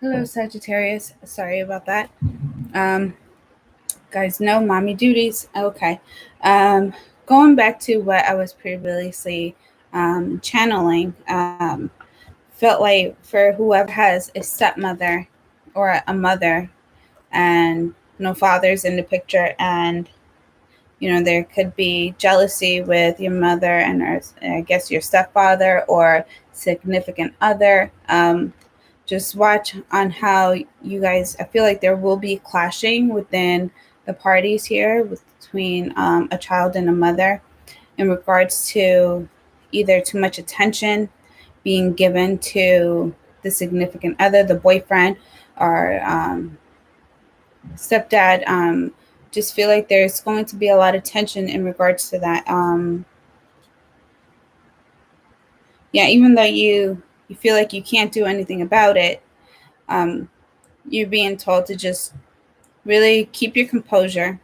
Hello, Sagittarius. Sorry about that. Um, guys, no mommy duties. Okay. Um, Going back to what I was previously channeling, felt like for whoever has a stepmother or a mother and no fathers in the picture, and there could be jealousy with your mother and or I guess your stepfather or significant other. Just watch on how you guys, I feel like there will be clashing within the parties here between a child and a mother in regards to either too much attention being given to the significant other, the boyfriend, or stepdad. Just feel like there's going to be a lot of tension in regards to that. Yeah, even though you feel like you can't do anything about it, um, you're being told to just really keep your composure.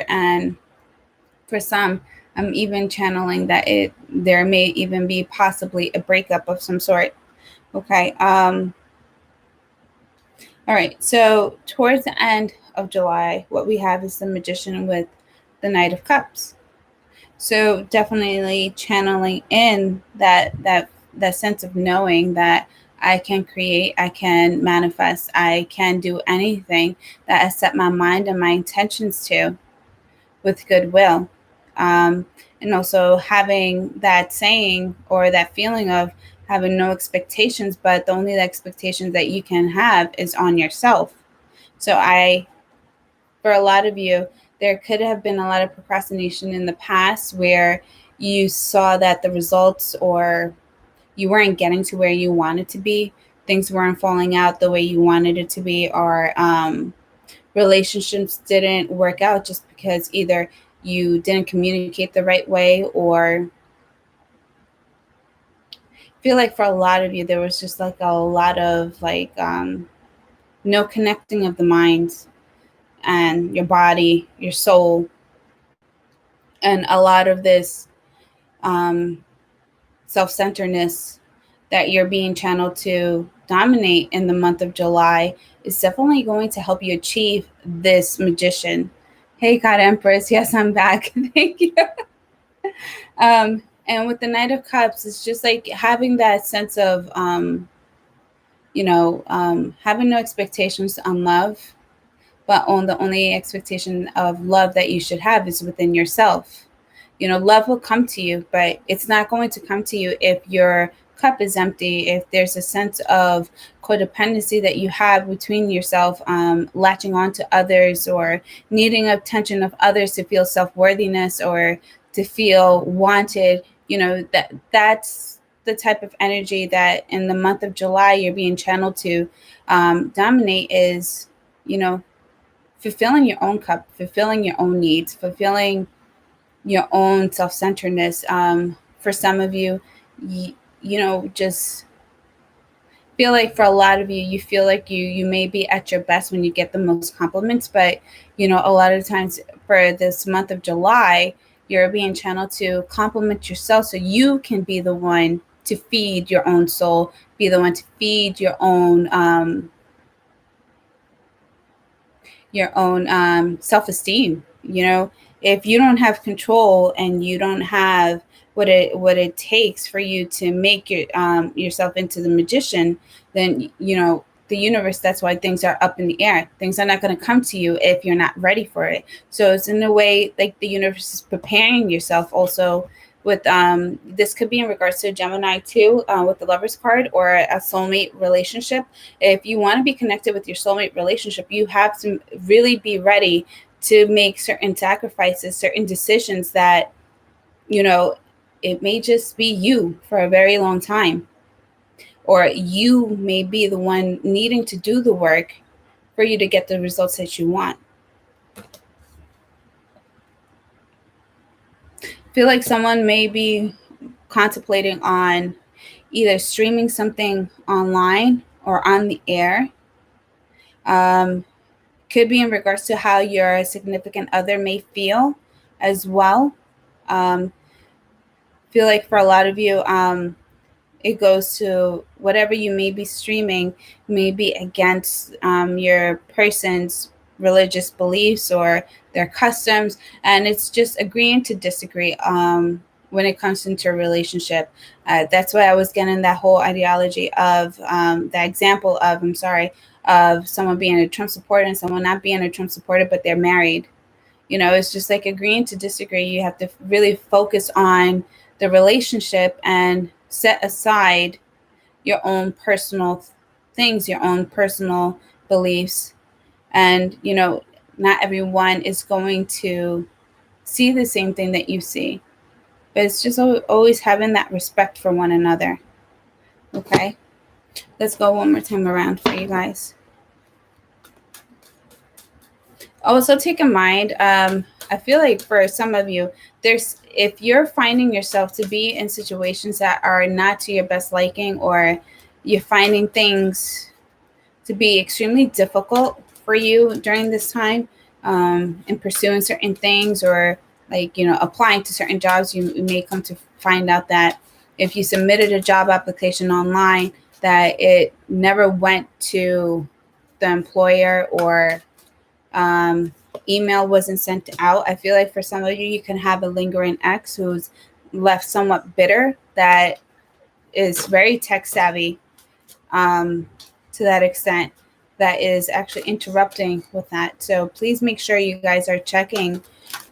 And for some, I'm even channeling that there may even be possibly a breakup of some sort. Okay. All right. So towards the end of July, what we have is the Magician with the Knight of Cups. So definitely channeling in that sense of knowing that I can create, I can manifest, I can do anything that I set my mind and my intentions to with goodwill. Um, and also having that saying or that feeling of having no expectations, but the only expectations that you can have is on yourself. So for a lot of you, there could have been a lot of procrastination in the past where you saw that the results or you weren't getting to where you wanted to be, things weren't falling out the way you wanted it to be, or relationships didn't work out just because either you didn't communicate the right way, or I feel like for a lot of you there was just like a lot of like no connecting of the mind and your body, your soul, and a lot of this um, self-centeredness that you're being channeled to dominate in the month of July is definitely going to help you achieve this Magician. Hey, God Empress, yes, I'm back. Thank you. And with the Knight of Cups, it's just like having that sense of, having no expectations on love, but on the only expectation of love that you should have is within yourself. Love will come to you, but it's not going to come to you if your cup is empty, if there's a sense of codependency that you have between yourself, latching on to others or needing attention of others to feel self-worthiness or to feel wanted. That's the type of energy that in the month of July you're being channeled to dominate is, you know, fulfilling your own cup, fulfilling your own needs, fulfilling your own self-centeredness. For some of you, just feel like for a lot of you, you feel like you may be at your best when you get the most compliments, but a lot of times for this month of July, you're being channeled to compliment yourself so you can be the one to feed your own soul, be the one to feed your own self-esteem. If you don't have control and you don't have what it takes for you to make yourself into the magician, then the universe, that's why things are up in the air. Things are not going to come to you if you're not ready for it. So it's in a way like the universe is preparing yourself also with this could be in regards to Gemini too, with the Lovers card, or a soulmate relationship. If you want to be connected with your soulmate relationship, you have to really be ready to make certain sacrifices, certain decisions that it may just be you for a very long time, or you may be the one needing to do the work for you to get the results that you want. I feel like someone may be contemplating on either streaming something online or on the air. Um, could be in regards to how your significant other may feel as well. Feel like for a lot of you, it goes to whatever you may be streaming may be against your person's religious beliefs or their customs, and it's just agreeing to disagree when it comes into a relationship. That's why I was getting that whole ideology of the example of, I'm sorry, of someone being a Trump supporter and someone not being a Trump supporter, but they're married. It's just like agreeing to disagree. You have to really focus on the relationship and set aside your own personal things, your own personal beliefs. And, not everyone is going to see the same thing that you see. But it's just always having that respect for one another. Okay? Let's go one more time around for you guys. Also, take in mind, I feel like for some of you, if you're finding yourself to be in situations that are not to your best liking, or you're finding things to be extremely difficult for you during this time, in pursuing certain things, or like, applying to certain jobs, you may come to find out that if you submitted a job application online, that it never went to the employer, or email wasn't sent out. I feel like for some of you, you can have a lingering ex who's left somewhat bitter, that is very tech savvy, to that extent, that is actually interrupting with that. So please make sure you guys are checking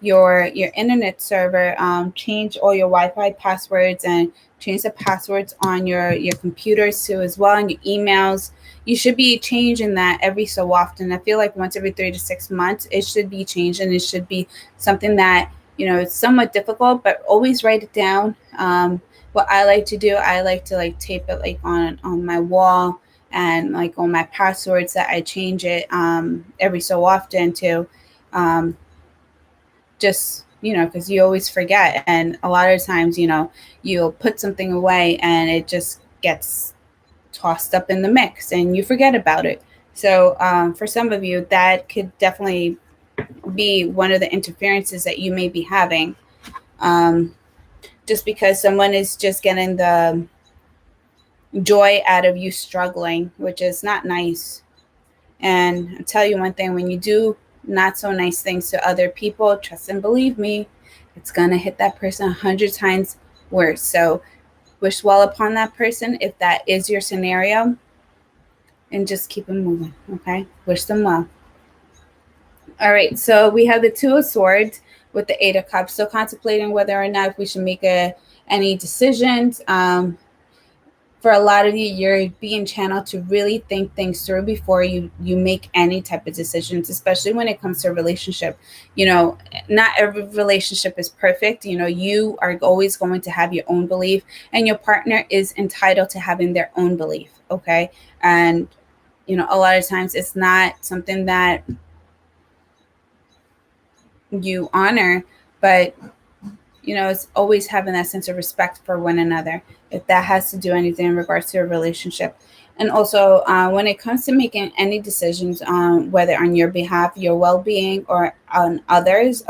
your internet server. Change all your Wi-Fi passwords, and change the passwords on your computers too, as well, and your emails. You should be changing that every so often. I feel like once every 3 to 6 months, it should be changed, and it should be something that, it's somewhat difficult, but always write it down. What I like to do, I like to like tape it like on my wall, and like on my passwords, that I change it every so often to just, because you always forget. And a lot of times, you'll put something away and it just gets tossed up in the mix and you forget about it. So for some of you, that could definitely be one of the interferences that you may be having, just because someone is just getting the joy out of you struggling, which is not nice. And I'll tell you one thing, when you do not so nice things to other people, trust and believe me, it's going to hit that person 100 times worse. So wish well upon that person if that is your scenario, and just keep it moving, okay? Wish them well. All right, so we have the Two of Swords with the Eight of Cups. So contemplating whether or not we should make any decisions. For a lot of you, you're being channeled to really think things through before you make any type of decisions, especially when it comes to a relationship. Not every relationship is perfect. You are always going to have your own belief, and your partner is entitled to having their own belief, okay? And, a lot of times it's not something that you honor, but it's always having that sense of respect for one another, if that has to do anything in regards to a relationship. And also, when it comes to making any decisions, whether on your behalf, your well-being, or on others,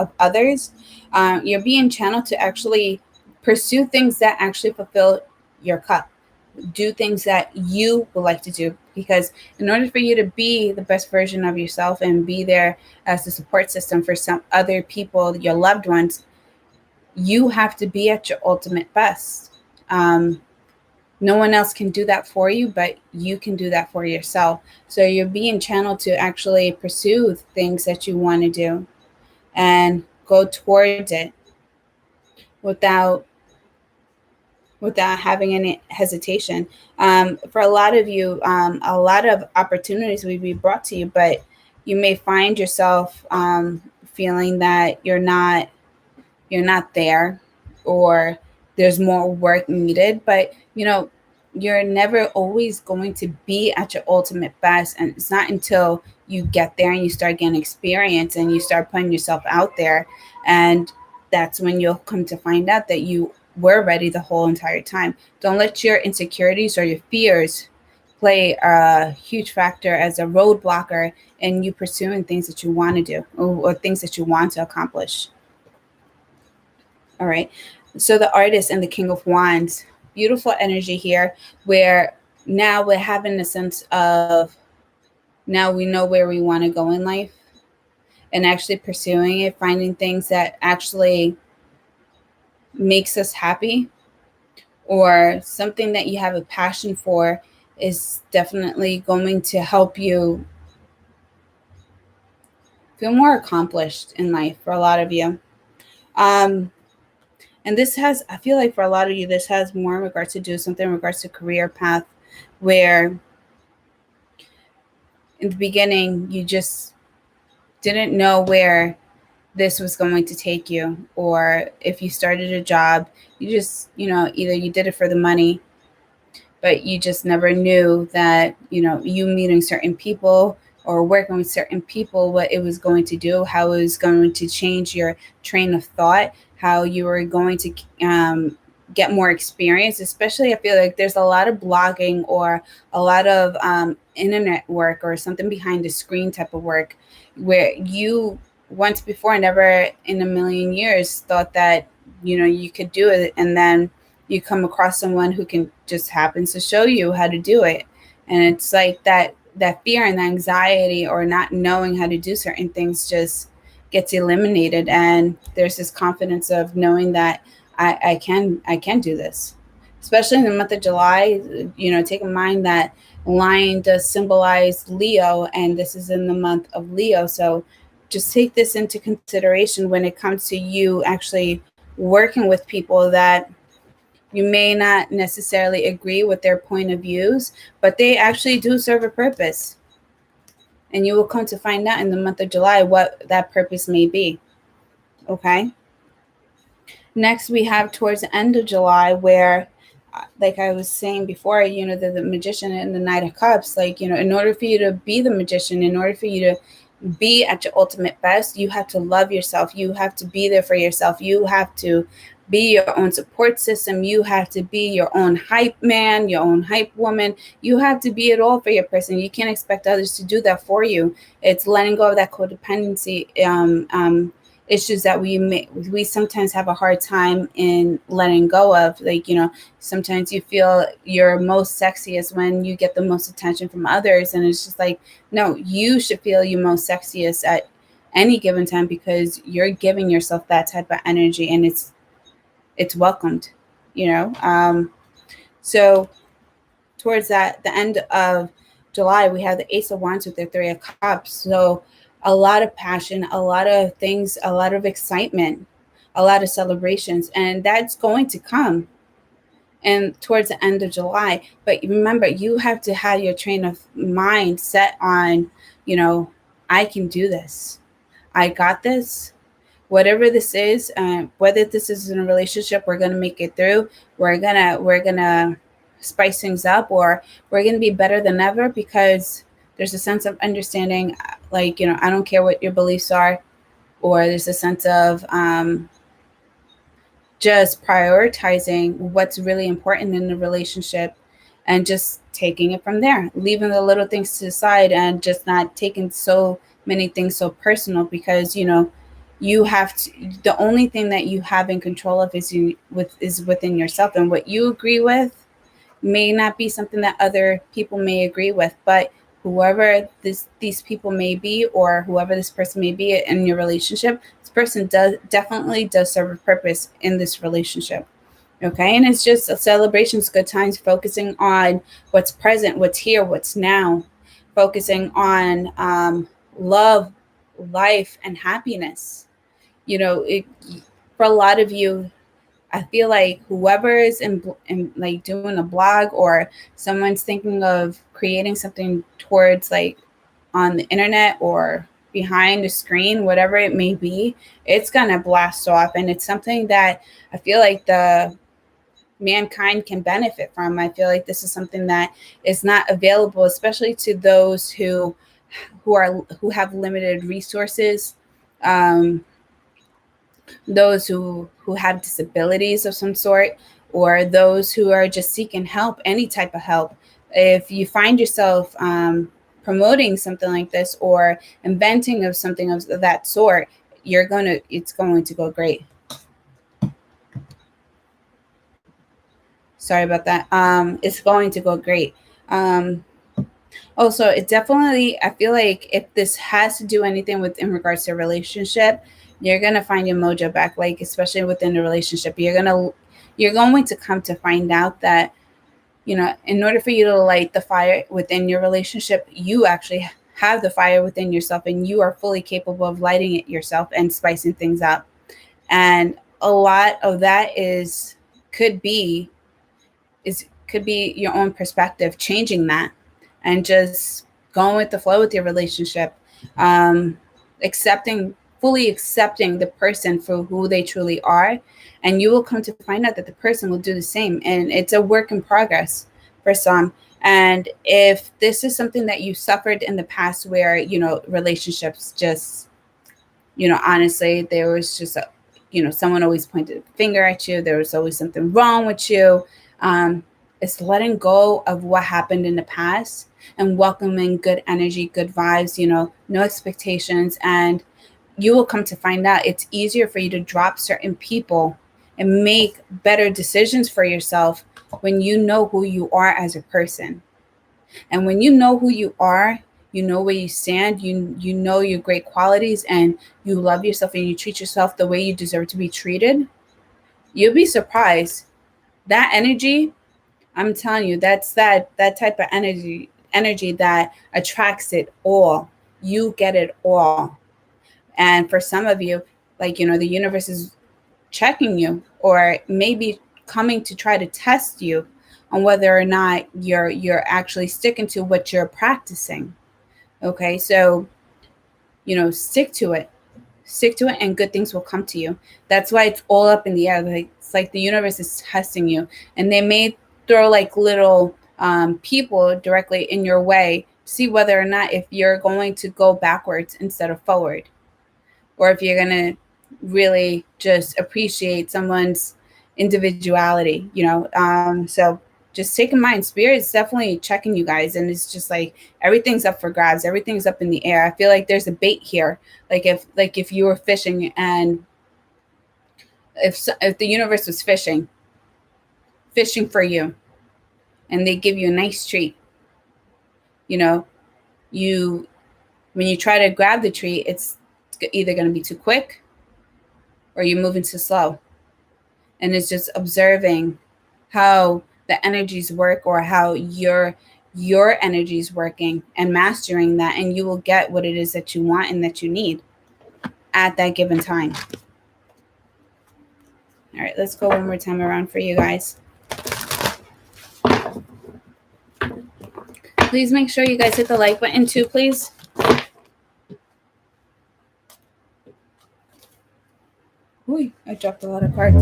you're being channeled to actually pursue things that actually fulfill your cup. Do things that you would like to do, because in order for you to be the best version of yourself and be there as a support system for some other people, your loved ones, you have to be at your ultimate best. No one else can do that for you, but you can do that for yourself. So you're being channeled to actually pursue things that you want to do and go towards it without having any hesitation. For a lot of you, a lot of opportunities will be brought to you, but you may find yourself feeling that you're not there, or there's more work needed. But you're never always going to be at your ultimate best, and it's not until you get there and you start getting experience and you start putting yourself out there, and that's when you'll come to find out that you were ready the whole entire time. Don't let your insecurities or your fears play a huge factor as a roadblocker in you pursuing things that you want to do, or things that you want to accomplish. All right. So the Artist and the King of Wands. beautiful energy here where now we're having a sense of now we know where we want to go in life and actually pursuing it, finding things that actually makes us happy or something that you have a passion for is definitely going to help you feel more accomplished in life for a lot of you. Um, and this has, I feel like for a lot of you, this has more in regards to do something in regards to career path where in the beginning you just didn't know where this was going to take you, or if you started a job, you just, either you did it for the money, but you just never knew that, you meeting certain people or working with certain people, what it was going to do, how it was going to change your train of thought, how you were going to get more experience. Especially, I feel like there's a lot of blogging or a lot of internet work or something behind the screen type of work where you once before never in a million years thought that, you could do it. And then you come across someone who can just happens to show you how to do it. And it's like that fear and anxiety or not knowing how to do certain things just gets eliminated, and there's this confidence of knowing that I can do this. Especially in the month of July, take in mind that lion does symbolize Leo, and this is in the month of Leo. So just take this into consideration when it comes to you actually working with people that you may not necessarily agree with their point of views, but they actually do serve a purpose. And you will come to find out in the month of July what that purpose may be. Okay. Next, we have towards the end of July where, like I was saying before, the magician and the Knight of Cups, like, in order for you to be the magician, in order for you to be at your ultimate best, you have to love yourself. You have to be there for yourself. You have to be your own support system. You have to be your own hype man, your own hype woman. You have to be it all for your person. You can't expect others to do that for you. It's letting go of that codependency issues that we sometimes have a hard time in letting go of. Like, sometimes you feel your most sexiest when you get the most attention from others, and it's just like, no, you should feel your most sexiest at any given time because you're giving yourself that type of energy, and it's welcomed. So towards the end of July, we have the Ace of Wands with the Three of Cups. So a lot of passion, a lot of things, a lot of excitement, a lot of celebrations, and that's going to come and towards the end of July. But remember, you have to have your train of mind set on, I can do this. I got this. Whatever this is, whether this is in a relationship, we're gonna make it through. We're gonna spice things up, or we're gonna be better than ever because there's a sense of understanding. Like, I don't care what your beliefs are, or there's a sense of just prioritizing what's really important in the relationship and just taking it from there, leaving the little things to the side and just not taking so many things so personal because, you have to, the only thing that you have in control of is within yourself, and what you agree with may not be something that other people may agree with, but whoever these people may be, or whoever this person may be in your relationship, this person definitely does serve a purpose in this relationship. Okay. And it's just a celebrations, good times, focusing on what's present, what's here, what's now, focusing on love, life, and happiness. For a lot of you, I feel like whoever is in like doing a blog, or someone's thinking of creating something towards like on the internet or behind the screen, whatever it may be, it's gonna blast off, and it's something that I feel like the mankind can benefit from. I feel like this is something that is not available, especially to those who have limited resources. Those who have disabilities of some sort, or those who are just seeking help, any type of help. If you find yourself promoting something like this or inventing of something of that sort, it's going to go great. Sorry about that. It's going to go great. Also, it definitely, I feel like if this has to do anything with in regards to a relationship, you're gonna find your mojo back. Like especially within the relationship, you're going to come to find out that, you know, in order for you to light the fire within your relationship, you actually have the fire within yourself, and you are fully capable of lighting it yourself and spicing things up. And a lot of that could be could be your own perspective, changing that, and just going with the flow with your relationship, um, fully accepting the person for who they truly are, and you will come to find out that the person will do the same. And it's a work in progress for some. And if this is something that you suffered in the past, where relationships just, honestly, there was just someone always pointed a finger at you. There was always something wrong with you. Um, it's letting go of what happened in the past and welcoming good energy, good vibes, no expectations. And you will come to find out it's easier for you to drop certain people and make better decisions for yourself when you know who you are as a person. And when you know who you are, you know where you stand, you know your great qualities, and you love yourself and you treat yourself the way you deserve to be treated, you'll be surprised. That energy, I'm telling you, that's that type of energy that attracts it all. You get it all. And for some of you, like, the universe is checking you, or maybe coming to try to test you on whether or not you're actually sticking to what you're practicing. Okay, so stick to it. Stick to it, and good things will come to you. That's why it's all up in the air. Like, it's like the universe is testing you, and they may throw like little people directly in your way, see whether or not if you're going to go backwards instead of forward, or if you're going to really just appreciate someone's individuality. So just take in mind, spirit's definitely checking you guys, and it's just like everything's up for grabs, everything's up in the air. I feel like there's a bait here. Like if you were fishing, and if the universe was fishing for you, and they give you a nice treat, you when you try to grab the treat, it's either going to be too quick or you're moving too slow. And it's just observing how the energies work, or how your energy is working, and mastering that, and you will get what it is that you want and that you need at that given time. All right, let's go one more time around for you guys. Please make sure you guys hit the like button too, please. Ooh, I dropped a lot of cards.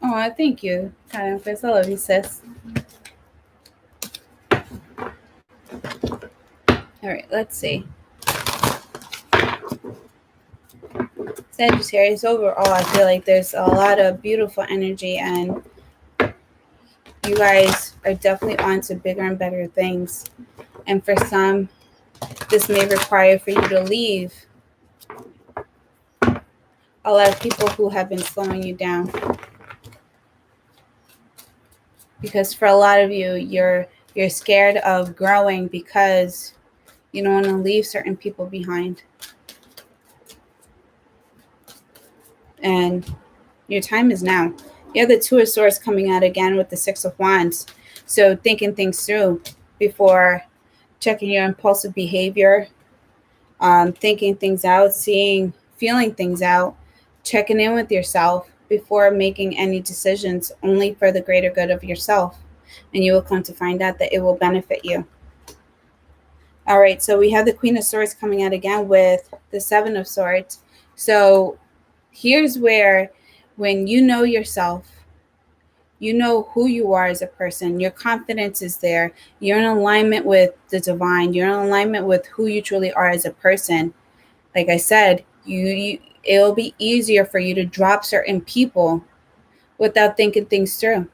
Oh, thank you, Kyle. I love you, sis. All right, let's see. Sagittarius, overall, I feel like there's a lot of beautiful energy, and you guys are definitely on to bigger and better things. And for some, this may require for you to leave a lot of people who have been slowing you down. Because for a lot of you, you're scared of growing because you don't want to leave certain people behind. And your time is now. You have the Two of Swords coming out again with the Six of Wands. So thinking things through before checking your impulsive behavior, thinking things out, feeling things out, checking in with yourself before making any decisions, only for the greater good of yourself. And you will come to find out that it will benefit you. All right, so we have the Queen of Swords coming out again with the Seven of Swords. So here's where, when you know yourself, you know who you are as a person, your confidence is there, you're in alignment with the divine, you're in alignment with who you truly are as a person. Like I said, it'll be easier for you to drop certain people without thinking things through,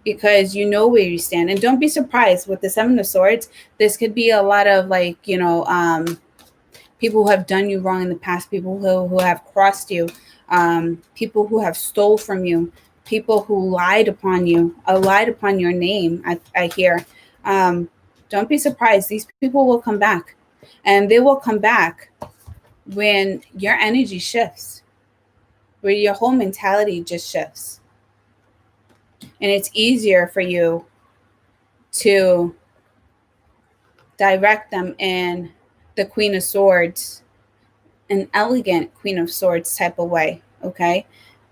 because you know where you stand. And don't be surprised with the Seven of Swords. This could be a lot of like, people who have done you wrong in the past, people who have crossed you, people who have stole from you, people who lied upon you, lied upon your name. I hear. Don't be surprised. These people will come back, and they will come back when your energy shifts, where your whole mentality just shifts, and it's easier for you to direct them in the Queen of Swords, an elegant Queen of Swords type of way. Okay,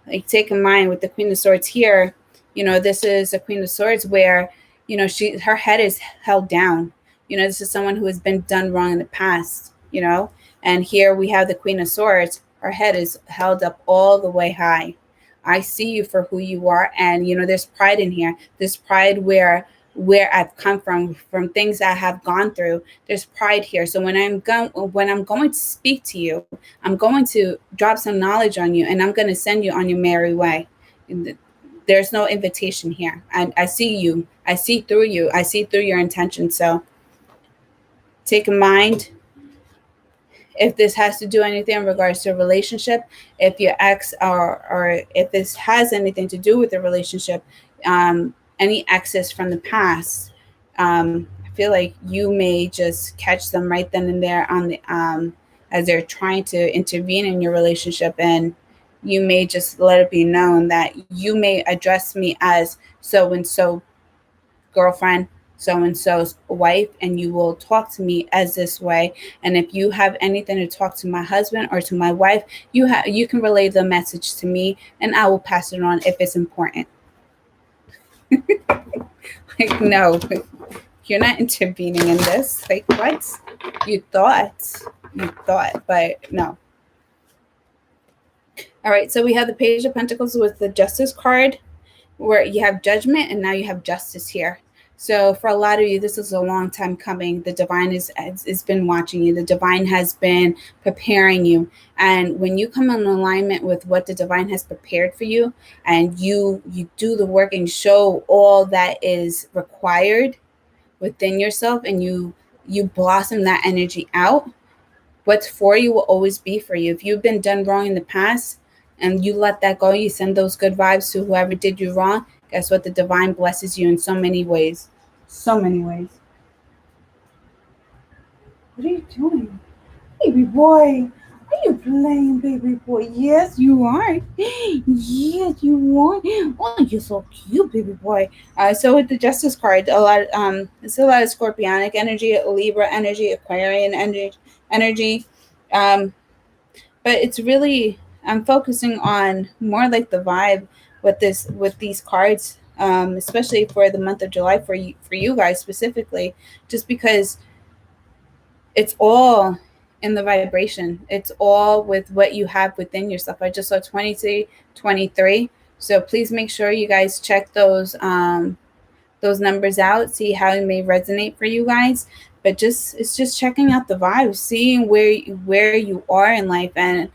like take in mind with the Queen of Swords here, this is a Queen of Swords where, her head is held down. This is someone who has been done wrong in the past, and here we have the Queen of Swords. Her head is held up all the way high. I see you for who you are, and there's pride in here. There's pride where I've come from things I have gone through. There's pride here. So when I'm going to speak to you, I'm going to drop some knowledge on you, and I'm going to send you on your merry way. There's no invitation here. I see you. I see through you. I see through your intentions. So take in mind, if this has to do anything in regards to a relationship, if your ex or if this has anything to do with the relationship, any exes from the past, I feel like you may just catch them right then and there on the as they're trying to intervene in your relationship, and you may just let it be known that you may address me as so and so girlfriend, so and so's wife, and you will talk to me as this way. And if you have anything to talk to my husband or to my wife, you can relay the message to me, and I will pass it on if it's important. Like, no, you're not intervening in this. Like, what? You thought, but no. All right, so we have the Page of Pentacles with the Justice card, where you have Judgment, and now you have Justice here. So for a lot of you, this is a long time coming. The divine has been watching you. The divine has been preparing you. And when you come in alignment with what the divine has prepared for you, and you do the work and show all that is required within yourself, and you blossom that energy out, what's for you will always be for you. If you've been done wrong in the past and you let that go, you send those good vibes to whoever did you wrong, guess what? The divine blesses you in so many ways. So many ways. What are you doing? Baby boy. Are you playing, baby boy? Yes, you are. Yes, you are. Oh, you're so cute, baby boy. So with the Justice card, it's a lot of Scorpionic energy, Libra energy, Aquarian energy. But it's really, I'm focusing on more like the vibe with these cards, especially for the month of July for you guys specifically, just because it's all in the vibration. It's all with what you have within yourself. I just saw 23. So please make sure you guys check those numbers out, see how it may resonate for you guys. But it's just checking out the vibes, seeing where you are in life, and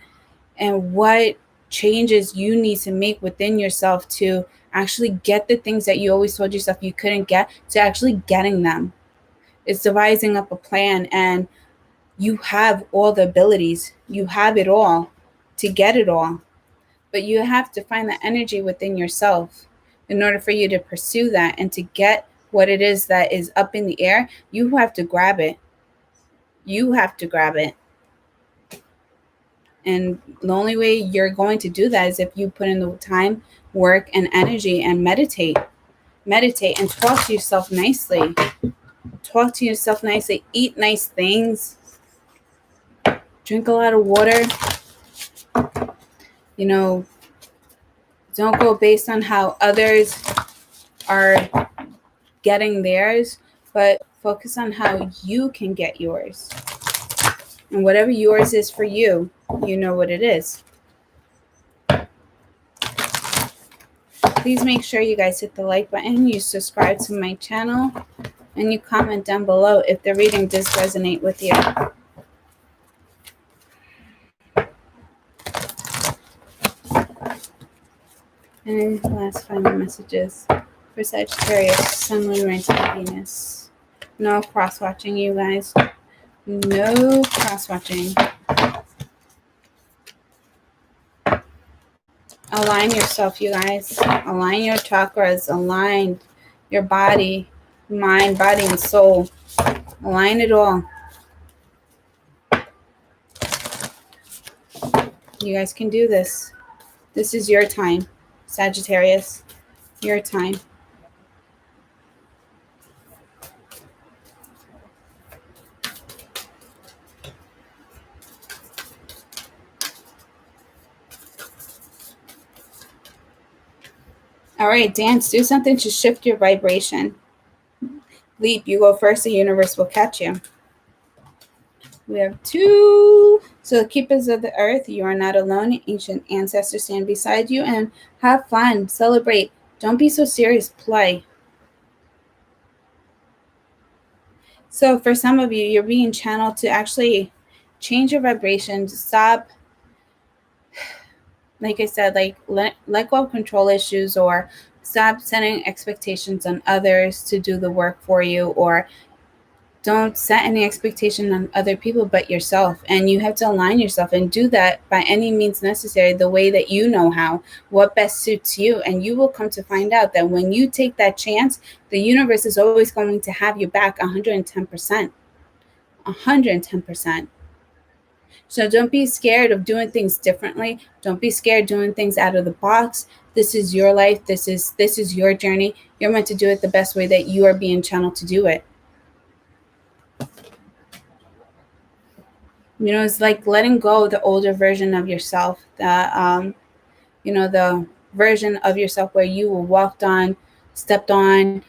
what changes you need to make within yourself to actually get the things that you always told yourself you couldn't get, to actually getting them. It's devising up a plan, and you have all the abilities. You have it all to get it all. But you have to find the energy within yourself in order for you to pursue that and to get what it is that is up in the air. You have to grab it. You have to grab it. And the only way you're going to do that is if you put in the time, work, and energy, and meditate. Meditate and talk to yourself nicely. Talk to yourself nicely. Eat nice things. Drink a lot of water. Don't go based on how others are getting theirs, but focus on how you can get yours. And whatever yours is for you, you know what it is. Please make sure you guys hit the like button, you subscribe to my channel, and you comment down below if the reading does resonate with you. Any last final messages for Sagittarius, Sun, Moon, Rising, Venus? No cross-watching, you guys. No cross-watching. Align yourself, you guys. Align your chakras. Align your body, mind, body, and soul. Align it all. You guys can do this. This is your time, Sagittarius. Your time. All right, dance. Do something to shift your vibration. Leap. You go first. The universe will catch you. We have 2. So, keepers of the earth, you are not alone. Ancient ancestors stand beside you, and have fun. Celebrate. Don't be so serious. Play. So, for some of you, you're being channeled to actually change your vibration. Stop, like I said, like let go of control issues, or stop setting expectations on others to do the work for you, or don't set any expectation on other people but yourself. And you have to align yourself and do that by any means necessary, the way that you know how, what best suits you. And you will come to find out that when you take that chance, the universe is always going to have you back 110%. 110%. So don't be scared of doing things differently. Don't be scared doing things out of the box. This is your life. This is your journey. You're meant to do it the best way that you are being channeled to do it. You know, it's like letting go of the older version of yourself, the the version of yourself where you were walked on, stepped on,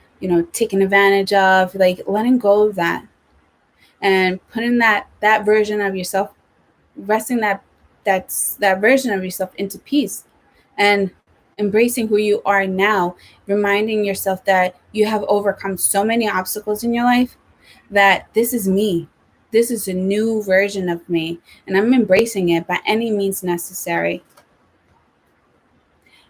taken advantage of, like letting go of that and putting that version of yourself, resting that version of yourself into peace, and embracing who you are now, reminding yourself that you have overcome so many obstacles in your life, that this is me. This is a new version of me, and I'm embracing it by any means necessary.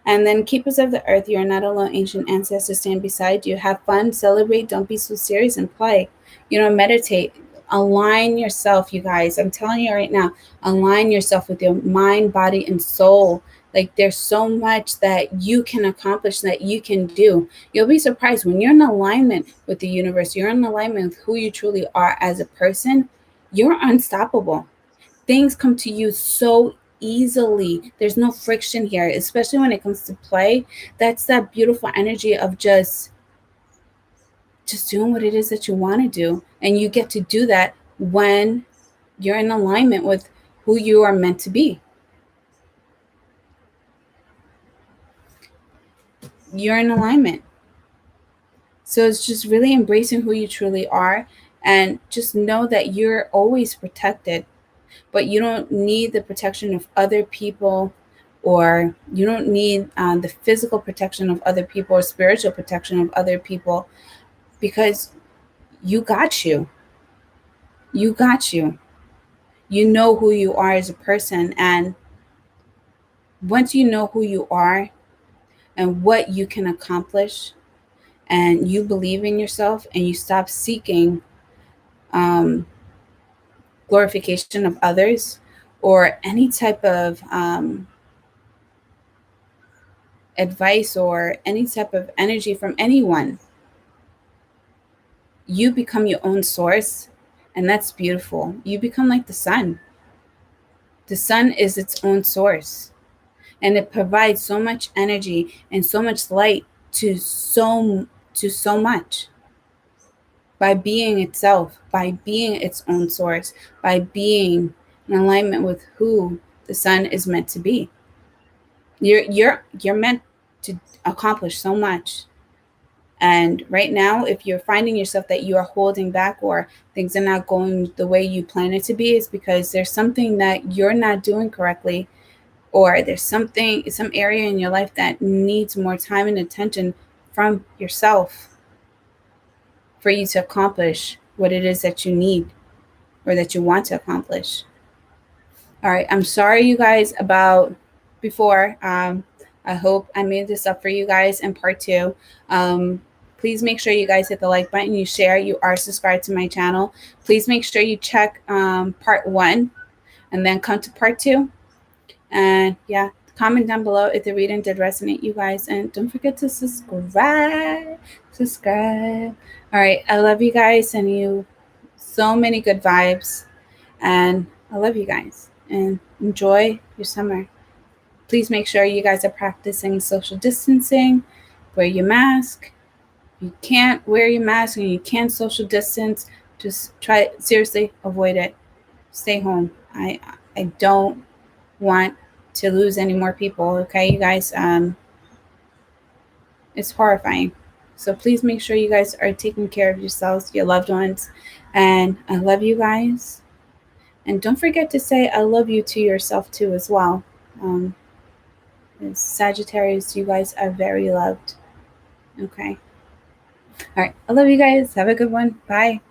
And then, keepers of the earth, you are not alone. Ancient ancestors stand beside you. Have fun, celebrate, don't be so serious, and play. Meditate. Align yourself, you guys. I'm telling you right now, align yourself with your mind, body, and soul. Like, there's so much that you can accomplish, that you can do. You'll be surprised when you're in alignment with the universe, you're in alignment with who you truly are as a person, you're unstoppable. Things come to you so easily. There's no friction here, especially when it comes to play. That's that beautiful energy of just doing what it is that you want to do. And you get to do that when you're in alignment with who you are meant to be. You're in alignment. So it's just really embracing who you truly are, and just know that you're always protected, but you don't need the protection of other people, or you don't need the physical protection of other people or spiritual protection of other people, because you got you. You got you. You know who you are as a person. And once you know who you are and what you can accomplish, and you believe in yourself, and you stop seeking glorification of others, or any type of advice, or any type of energy from anyone, you become your own source. And that's beautiful. You become like the sun. The sun is its own source, and it provides so much energy and so much light to so much, by being itself, by being its own source, by being in alignment with who the sun is meant to be. You're meant to accomplish so much. And right now, if you're finding yourself that you are holding back, or things are not going the way you plan it to be, is because there's something that you're not doing correctly, or there's some area in your life that needs more time and attention from yourself for you to accomplish what it is that you need, or that you want to accomplish. All right, I'm sorry, you guys, about before. I hope I made this up for you guys in part 2. Please make sure you guys hit the like button, you share, you are subscribed to my channel. Please make sure you check part 1 and then come to part 2. And yeah, comment down below if the reading did resonate, you guys. And don't forget to subscribe. All right, I love you guys, and you so many good vibes. And I love you guys, and enjoy your summer. Please make sure you guys are practicing social distancing. Wear your mask. If you can't wear your mask and you can't social distance, just try, seriously, avoid it. Stay home. I don't want to lose any more people. Okay, you guys. It's horrifying. So please make sure you guys are taking care of yourselves, your loved ones, and I love you guys. And don't forget to say I love you to yourself too as well. Um, Sagittarius, you guys are very loved. Okay. All right. I love you guys. Have a good one. Bye.